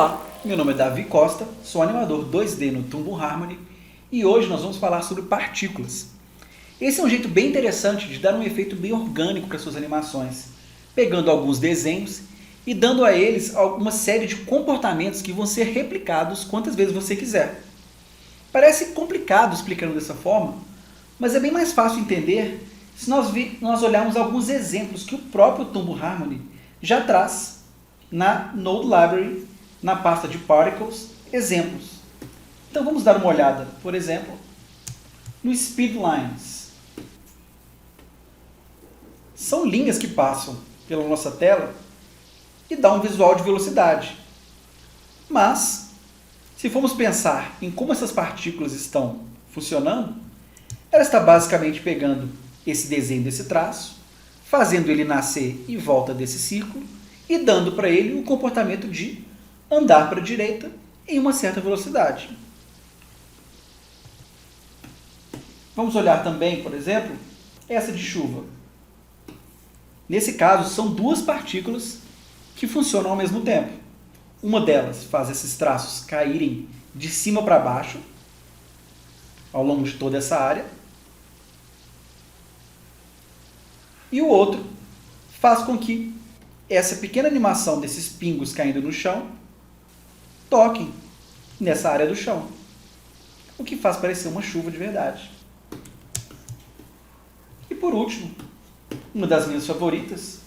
Olá, meu nome é Davi Costa, sou animador 2D no Tumble Harmony e hoje nós vamos falar sobre partículas. Esse é um jeito bem interessante de dar um efeito bem orgânico para suas animações, pegando alguns desenhos e dando a eles uma série de comportamentos que vão ser replicados quantas vezes você quiser. Parece complicado explicando dessa forma, mas é bem mais fácil entender se nós olharmos alguns exemplos que o próprio Tumble Harmony já traz na Node Library, na pasta de Particles, exemplos. Então vamos dar uma olhada, por exemplo, no Speedlines. São linhas que passam pela nossa tela e dão um visual de velocidade. Mas, se formos pensar em como essas partículas estão funcionando, ela está basicamente pegando esse desenho desse traço, fazendo ele nascer em volta desse círculo e dando para ele um comportamento de andar para a direita em uma certa velocidade. Vamos olhar também, por exemplo, essa de chuva. Nesse caso, são duas partículas que funcionam ao mesmo tempo. Uma delas faz esses traços caírem de cima para baixo, ao longo de toda essa área. E o outro faz com que essa pequena animação desses pingos caindo no chão toquem nessa área do chão, o que faz parecer uma chuva de verdade. E por último, uma das minhas favoritas,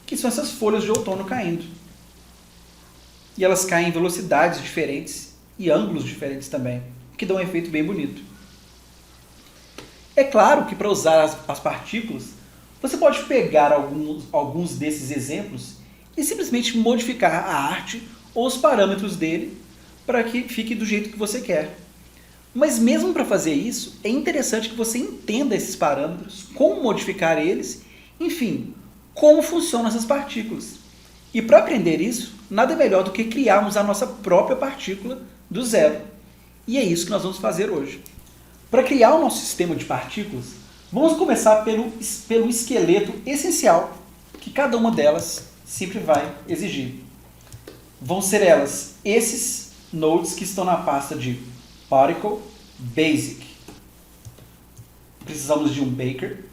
que são essas folhas de outono caindo. E elas caem em velocidades diferentes e ângulos diferentes também, que dão um efeito bem bonito. É claro que para usar as partículas, você pode pegar alguns desses exemplos e simplesmente modificar a arte ou os parâmetros dele para que fique do jeito que você quer. Mas mesmo para fazer isso, é interessante que você entenda esses parâmetros, como modificar eles, enfim, como funcionam essas partículas. E para aprender isso, nada melhor do que criarmos a nossa própria partícula do zero. E é isso que nós vamos fazer hoje. Para criar o nosso sistema de partículas, vamos começar pelo esqueleto essencial que cada uma delas sempre vai exigir. Vão ser elas esses nodes que estão na pasta de Particle Basic. Precisamos de um Baker,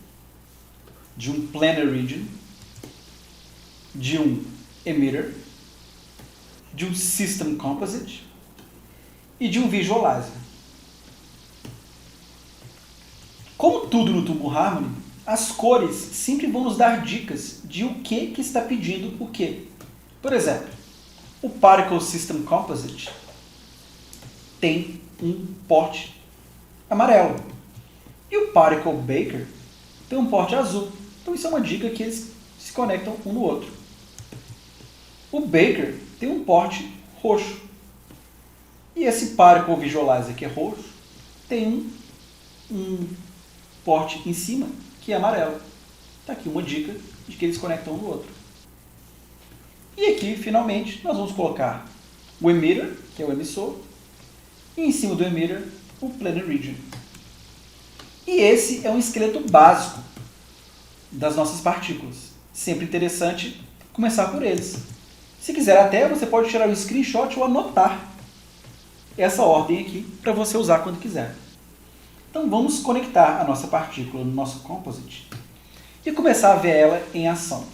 de um Planar Region, de um Emitter, de um System Composite e de um Visualizer. Como tudo no Tumble Harmony, as cores sempre vão nos dar dicas de o que está pedindo o que. Por exemplo, o Particle System Composite tem um porte amarelo. E o Particle Baker tem um porte azul. Então isso é uma dica que eles se conectam um no outro. O Baker tem um porte roxo. E esse Particle Visualizer, que é roxo, tem um porte em cima, que é amarelo. Está aqui uma dica de que eles conectam um no outro. E aqui, finalmente, nós vamos colocar o Emitter, que é o emissor, e em cima do Emitter, o Planar Region. E esse é um esqueleto básico das nossas partículas. Sempre interessante começar por eles. Se quiser até, você pode tirar um screenshot ou anotar essa ordem aqui para você usar quando quiser. Então vamos conectar a nossa partícula no nosso composite e começar a ver ela em ação.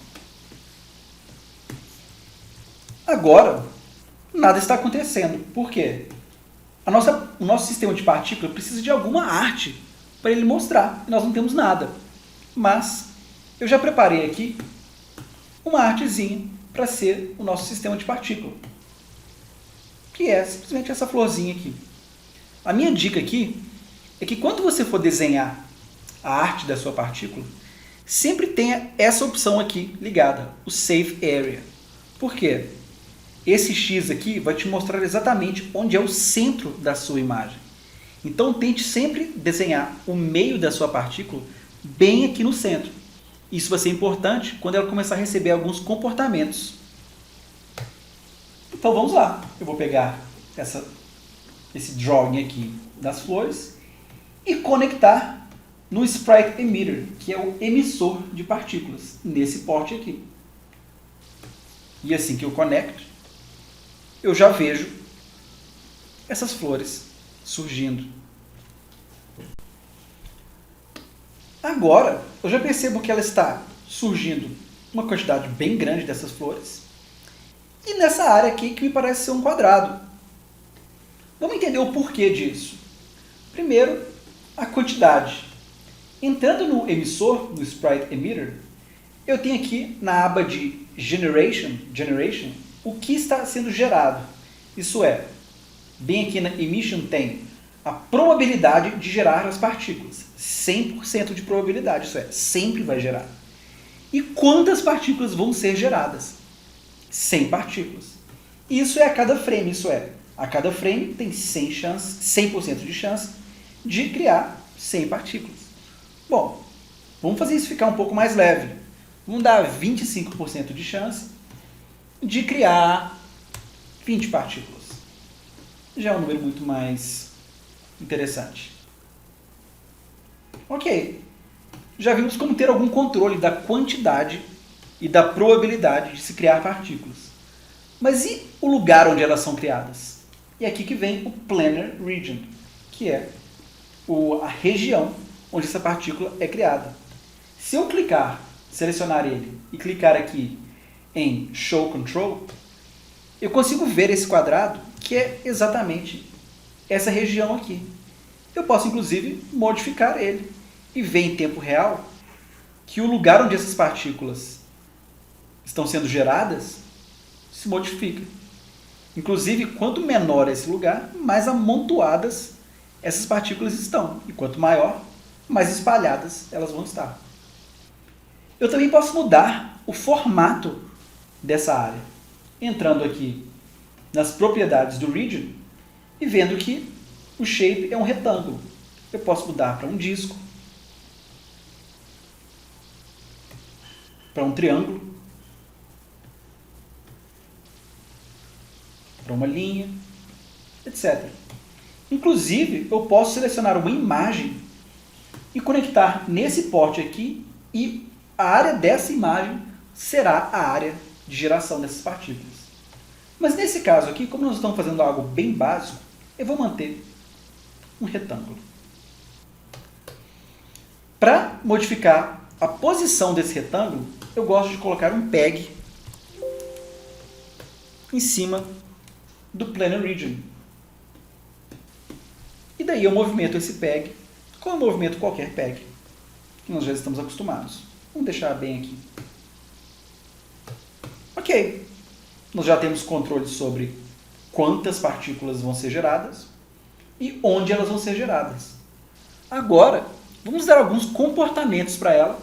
Agora, nada está acontecendo. Por quê? O nosso sistema de partícula precisa de alguma arte para ele mostrar, e nós não temos nada. Mas eu já preparei aqui uma artezinha para ser o nosso sistema de partícula, que é simplesmente essa florzinha aqui. A minha dica aqui é que quando você for desenhar a arte da sua partícula, sempre tenha essa opção aqui ligada, o Save Area. Por quê? Esse X aqui vai te mostrar exatamente onde é o centro da sua imagem. Então tente sempre desenhar o meio da sua partícula bem aqui no centro. Isso vai ser importante quando ela começar a receber alguns comportamentos. Então vamos lá. Eu vou pegar esse drawing aqui das flores e conectar no Sprite Emitter, que é o emissor de partículas, nesse porte aqui. E assim que eu conecto, eu já vejo essas flores surgindo. Agora, eu já percebo que ela está surgindo uma quantidade bem grande dessas flores. E nessa área aqui que me parece ser um quadrado. Vamos entender o porquê disso. Primeiro, a quantidade. Entrando no emissor, no Sprite Emitter, eu tenho aqui na aba de Generation, o que está sendo gerado. Isso é, bem aqui na Emission tem a probabilidade de gerar as partículas. 100% de probabilidade, isso é, sempre vai gerar. E quantas partículas vão ser geradas? 100 partículas. Isso é a cada frame, isso é, a cada frame tem 100% de chance de criar 100 partículas. Bom, vamos fazer isso ficar um pouco mais leve. Vamos dar 25% de chance de criar 20 partículas. Já é um número muito mais interessante. Ok. Já vimos como ter algum controle da quantidade e da probabilidade de se criar partículas. Mas e o lugar onde elas são criadas? E é aqui que vem o Planar Region, que é a região onde essa partícula é criada. Se eu selecionar ele e clicar aqui em Show Control, eu consigo ver esse quadrado que é exatamente essa região aqui. Eu posso, inclusive, modificar ele e ver em tempo real que o lugar onde essas partículas estão sendo geradas se modifica. Inclusive, quanto menor esse lugar, mais amontoadas essas partículas estão. E quanto maior, mais espalhadas elas vão estar. Eu também posso mudar o formato dessa área, entrando aqui nas propriedades do region e vendo que o shape é um retângulo. Eu posso mudar para um disco, para um triângulo, para uma linha, etc. Inclusive, eu posso selecionar uma imagem e conectar nesse porte aqui e a área dessa imagem será a área de geração dessas partículas. Mas nesse caso aqui, como nós estamos fazendo algo bem básico, eu vou manter um retângulo. Para modificar a posição desse retângulo, eu gosto de colocar um peg em cima do Planar Region. E daí eu movimento esse peg como eu movimento qualquer peg, que nós já estamos acostumados. Vamos deixar bem aqui. Ok. Nós já temos controle sobre quantas partículas vão ser geradas e onde elas vão ser geradas. Agora, vamos dar alguns comportamentos para ela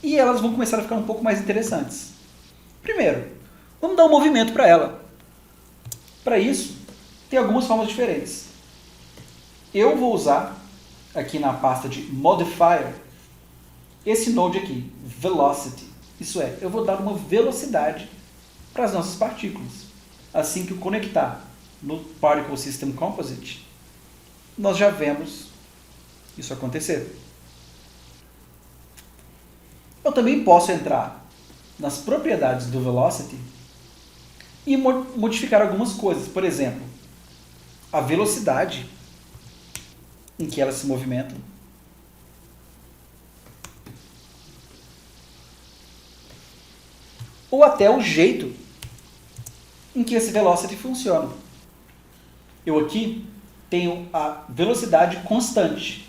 e elas vão começar a ficar um pouco mais interessantes. Primeiro, vamos dar um movimento para ela. Para isso, tem algumas formas diferentes. Eu vou usar, aqui na pasta de Modifier, esse node aqui, Velocity. Isso é, eu vou dar uma velocidade para as nossas partículas. Assim que eu conectar no Particle System Composite, nós já vemos isso acontecer. Eu também posso entrar nas propriedades do Velocity e modificar algumas coisas. Por exemplo, a velocidade em que elas se movimentam. Ou até o jeito em que esse velocity funciona. Eu aqui tenho a velocidade constante.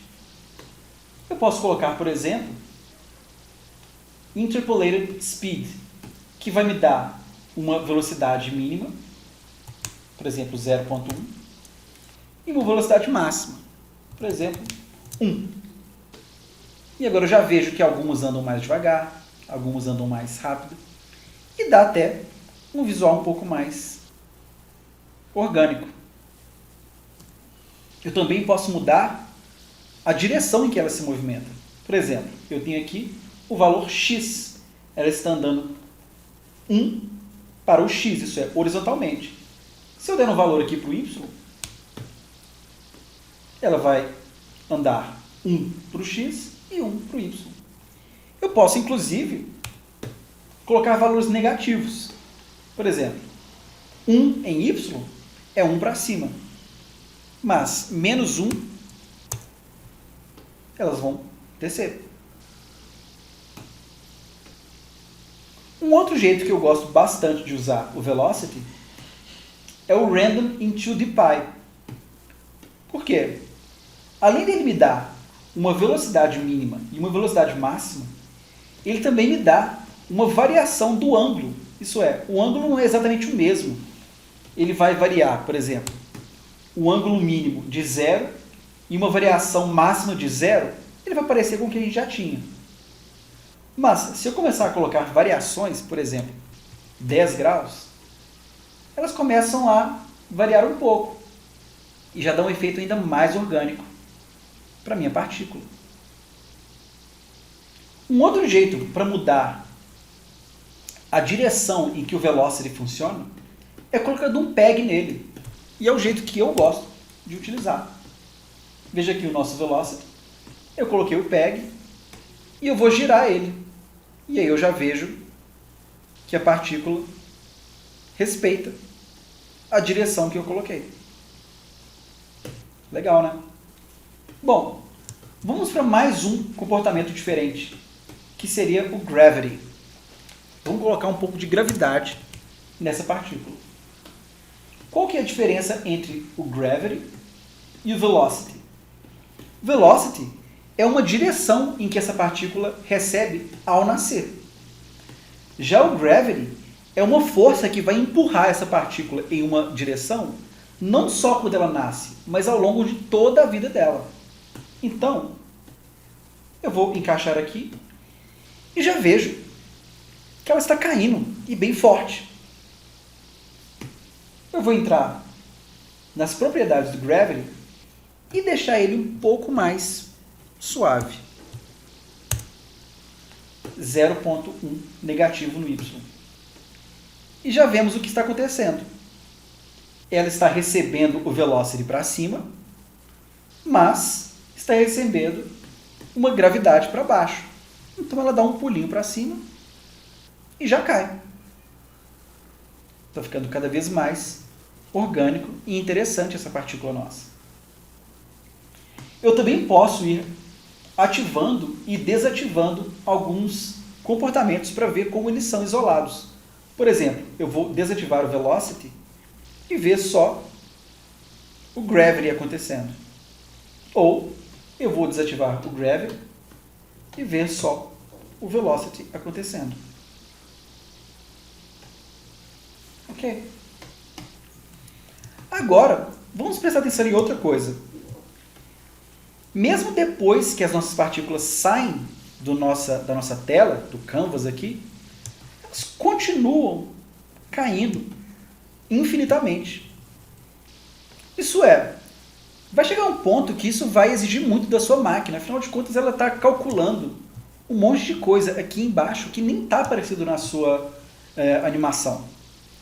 Eu posso colocar, por exemplo, Interpolated Speed, que vai me dar uma velocidade mínima, por exemplo, 0.1, e uma velocidade máxima, por exemplo, 1. E agora eu já vejo que algumas andam mais devagar, algumas andam mais rápido, e dá até um visual um pouco mais orgânico. Eu também posso mudar a direção em que ela se movimenta. Por exemplo, eu tenho aqui o valor x. Ela está andando 1 para o x, isso é, horizontalmente. Se eu der um valor aqui para o y, ela vai andar 1 para o x e 1 para o y. Eu posso, inclusive, colocar valores negativos. Por exemplo, 1 em y é 1 para cima, mas menos 1, elas vão descer. Um outro jeito que eu gosto bastante de usar o velocity é o random into the pi. Por quê? Além dele me dar uma velocidade mínima e uma velocidade máxima, ele também me dá uma variação do ângulo. Isso é, o ângulo não é exatamente o mesmo. Ele vai variar, por exemplo, o ângulo mínimo de 0 e uma variação máxima de 0, ele vai parecer com o que a gente já tinha. Mas, se eu começar a colocar variações, por exemplo, 10 graus, elas começam a variar um pouco e já dão um efeito ainda mais orgânico para a minha partícula. Um outro jeito para mudar a direção em que o velocity funciona é colocando um peg nele. E é o jeito que eu gosto de utilizar. Veja aqui o nosso velocity. Eu coloquei o peg e eu vou girar ele. E aí eu já vejo que a partícula respeita a direção que eu coloquei. Legal, né? Bom, vamos para mais um comportamento diferente, que seria o gravity. Vamos colocar um pouco de gravidade nessa partícula. Qual que é a diferença entre o gravity e o velocity? Velocity é uma direção em que essa partícula recebe ao nascer. Já o gravity é uma força que vai empurrar essa partícula em uma direção, não só quando ela nasce, mas ao longo de toda a vida dela. Então, eu vou encaixar aqui e já vejo que ela está caindo, e bem forte. Eu vou entrar nas propriedades do gravity e deixar ele um pouco mais suave. 0,1 negativo no y. E já vemos o que está acontecendo. Ela está recebendo o velocity para cima, mas está recebendo uma gravidade para baixo. Então ela dá um pulinho para cima e já cai. Está ficando cada vez mais orgânico e interessante essa partícula nossa. Eu também posso ir ativando e desativando alguns comportamentos para ver como eles são isolados. Por exemplo, eu vou desativar o velocity e ver só o gravity acontecendo. Ou eu vou desativar o gravity e ver só o velocity acontecendo. Ok? Agora, vamos prestar atenção em outra coisa. Mesmo depois que as nossas partículas saem da nossa tela, do canvas aqui, elas continuam caindo infinitamente. Isso é, vai chegar um ponto que isso vai exigir muito da sua máquina. Afinal de contas, ela está calculando um monte de coisa aqui embaixo que nem está aparecendo na sua animação.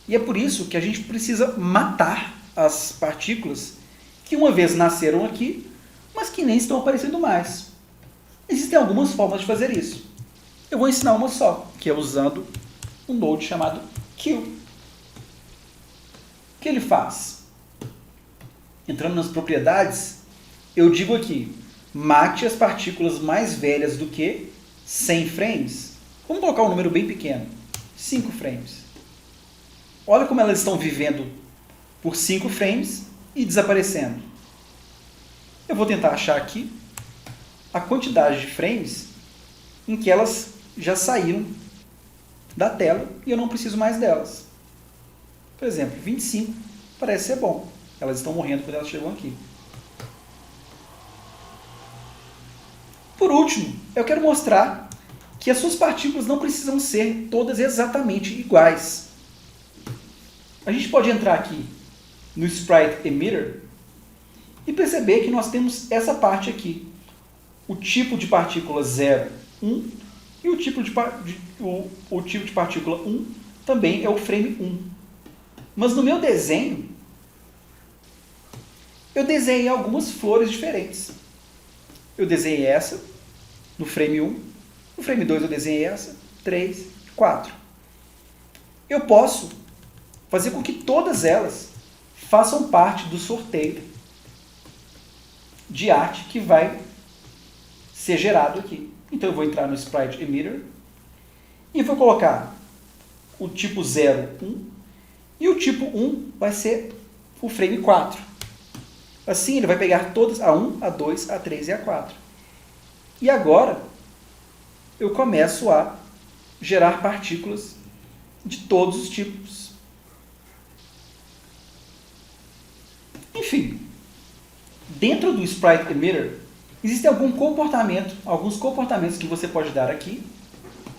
E é por isso que a gente precisa matar as partículas que uma vez nasceram aqui, mas que nem estão aparecendo mais. Existem algumas formas de fazer isso. Eu vou ensinar uma só, que é usando um node chamado Q. O que ele faz? Entrando nas propriedades, eu digo aqui, mate as partículas mais velhas do que 100 frames. Vamos colocar um número bem pequeno, 5 frames. Olha como elas estão vivendo por 5 frames e desaparecendo. Eu vou tentar achar aqui a quantidade de frames em que elas já saíram da tela e eu não preciso mais delas. Por exemplo, 25 parece ser bom. Elas estão morrendo quando elas chegam aqui. Por último, eu quero mostrar que as suas partículas não precisam ser todas exatamente iguais. A gente pode entrar aqui no Sprite Emitter e perceber que nós temos essa parte aqui. O tipo de partícula 0, 1, e o tipo de partícula 1 também é o frame 1. Mas no meu desenho, eu desenhei algumas flores diferentes. Eu desenhei essa no frame 1, no frame 2 eu desenhei essa, 3, 4. Eu posso fazer com que todas elas façam parte do sorteio de arte que vai ser gerado aqui. Então eu vou entrar no Sprite Emitter e vou colocar o tipo 0, 1, e o tipo 1 vai ser o frame 4. Assim ele vai pegar todas, a 1, a 2, a 3 e a 4. E agora eu começo a gerar partículas de todos os tipos. Enfim, dentro do Sprite Emitter, existe alguns comportamentos que você pode dar aqui,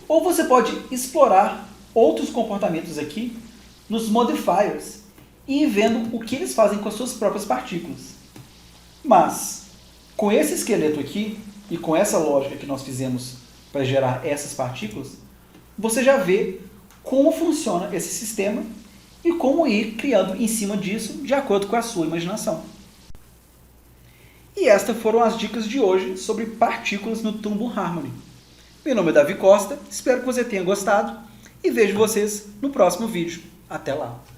ou você pode explorar outros comportamentos aqui nos modifiers e ir vendo o que eles fazem com as suas próprias partículas. Mas, com esse esqueleto aqui, e com essa lógica que nós fizemos para gerar essas partículas, você já vê como funciona esse sistema e como ir criando em cima disso de acordo com a sua imaginação. E estas foram as dicas de hoje sobre partículas no Tumble Harmony. Meu nome é Davi Costa, espero que você tenha gostado e vejo vocês no próximo vídeo. Até lá!